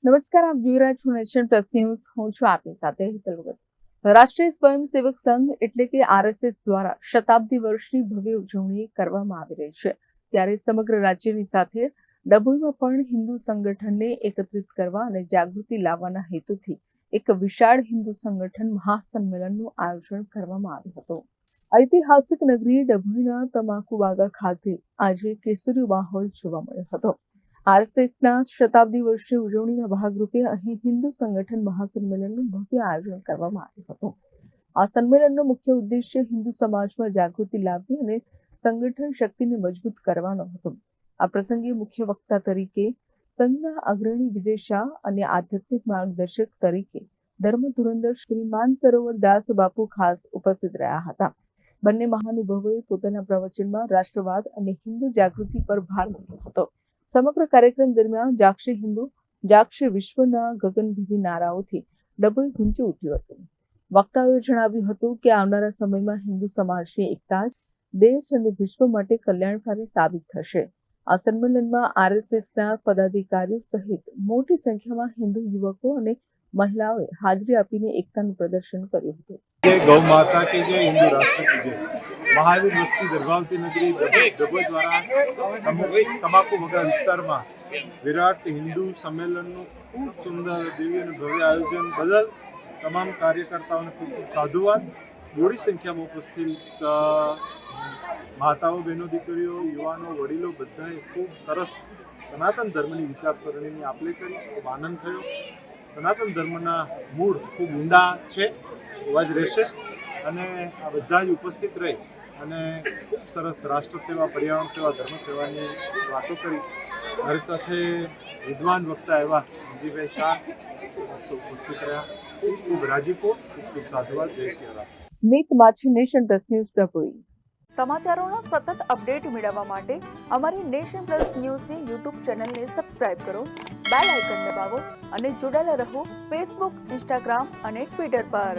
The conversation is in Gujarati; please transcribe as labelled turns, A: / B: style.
A: નમસ્કાર, આપ જોઈ રહ્યા છો નેશન પ્લસ ન્યૂઝ. હું છું આપની સાથે હિતલ ભગત. રાષ્ટ્રીય સ્વયંસેવક સંઘ એટલે કે આરએસએસ દ્વારા શતાબ્દી વર્ષની ભવ્ય ઉજવણી કરવામાં આવી રહી છે. ત્યારે સમગ્ર રાજ્યની સાથે ડભોઈમાં પણ હિન્દુ સંગઠનને એકત્રિત કરવા અને જાગૃતિ લાવવાના હેતુથી એક વિશાળ હિન્દુ સંગઠન મહાસંમેલનનું આયોજન કરવામાં આવ્યું હતું. ઐતિહાસિક નગરી ડભોઈના તમાકુ બાગા ખાતે આજે કેસરી માહોલ જોવા મળ્યો હતો. આરએસએસના શતાબ્દી વર્ષની ઉજવણીના ભાગરૂપે અહીં હિન્દુ સંગઠન મહાસંમેલનનું ભવ્ય આયોજન કરવામાં આવ્યું હતું. આ સંમેલનનો મુખ્ય ઉદ્દેશ્ય હિન્દુ સમાજમાં જાગૃતિ લાવવી અને સંગઠન શક્તિને મજબૂત કરવાનો હતો. આ પ્રસંગે મુખ્ય વક્તા તરીકે સંઘના અગ્રણી વિજય શાહ અને આધ્યાત્મિક માર્ગદર્શક તરીકે ધર્મ ધુરંધર શ્રી માનસરોવર દાસ બાપુ ખાસ ઉપસ્થિત રહ્યા હતા. બંને મહાનુભાવોએ પોતાના પ્રવચનમાં રાષ્ટ્રવાદ અને હિન્દુ જાગૃતિ પર ભાર મૂક્યો હતો. સમગ્ર કાર્યક્રમ દરમિયાન જાગશે હિન્દુ, જાગશે વિશ્વના ગગનભેદી નારાઓથી ડભોઈ ગુંજી ઉઠ્યું હતું. વક્તાઓએ જણાવ્યું હતું કે આવનારા સમયમાં હિન્દુ સમાજની એકતા જ દેશ અને વિશ્વ માટે કલ્યાણકારી સાબિત થશે. આ સંમેલનમાં આરએસએસના પદાધિકારીઓ સહિત મોટી સંખ્યામાં હિન્દુ યુવકો અને મહિલાઓએ હાજરી આપીને એકતાનું પ્રદર્શન કર્યું હતું.
B: जय गौ माता की जय, हिंदू राष्ट्र की जय. महावीर वस्ती दरगावती नगरी डभोई દ્વારા તમાકુ બગા વિસ્તારમાં વિરાટ હિન્દુ સંમેલનનું ખૂબ સુંદર દિવ્ય અને ભવ્ય આયોજન બદલ તમામ કાર્યકર્તાઓને ખૂબ ખૂબ સાધુવાદ. મોટી સંખ્યામાં ઉપસ્થિત માતાઓ, બહેનો, દીકરીઓ, યુવાનો, વડીલો બધાએ ખૂબ સરસ સનાતન ધર્મની વિચારસરણીની આપલે કરી. ખૂબ આનંદ થયો. સનાતન ધર્મના મૂળ ખૂબ ઊંડા છે, એવા જ રહેશે અને આ બધા જ ઉપસ્થિત રહી અને ખૂબ સરસ રાષ્ટ્ર સેવા, પર્યાવરણ સેવા, ધર્મ સેવાની વાતો કરી. મારી સાથે વિદ્વાન વક્તા એવા વિજયભાઈ શાહ ઉપસ્થિત રહ્યા. ખૂબ ખૂબ રાજીપો, ખૂબ ખૂબ સાધુવાદ. જય શ્રી રામ.
A: મીત માછી, નેશન પ્લસ ન્યૂઝ ડભોઈ.
C: સમાચારોના સતત અપડેટ મેળવવા માટે અમારી નેશન પ્લસ ન્યૂઝની યુટ્યુબ ચેનલને સબસ્ક્રાઇબ કરો, બેલ આઇકન દબાવો અને જોડાયેલા રહો ફેસબુક, ઇન્સ્ટાગ્રામ અને ટ્વિટર પર.